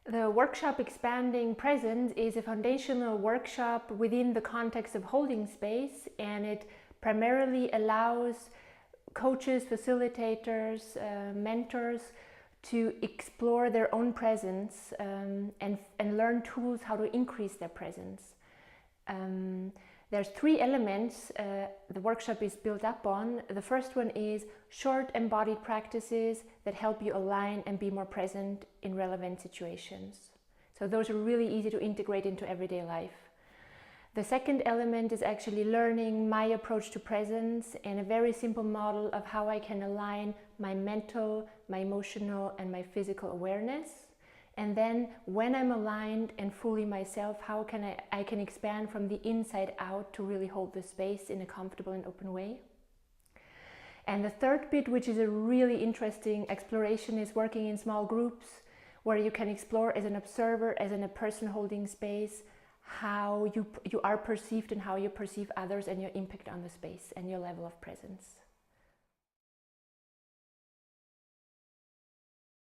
The workshop Expanding Presence is a foundational workshop within the context of holding space, and it primarily allows coaches, facilitators, mentors to explore their own presence and learn tools how to increase their presence. There's 3 elements the workshop is built up on. The first one is short embodied practices that help you align and be more present in relevant situations. So those are really easy to integrate into everyday life. The second element is actually learning my approach to presence and a very simple model of how I can align my mental, my emotional, and my physical awareness. And then when I'm aligned and fully myself, how can I can expand from the inside out to really hold the space in a comfortable and open way. And the third bit, which is a really interesting exploration, is working in small groups where you can explore as an observer, as in a person holding space, how you are perceived and how you perceive others and your impact on the space and your level of presence.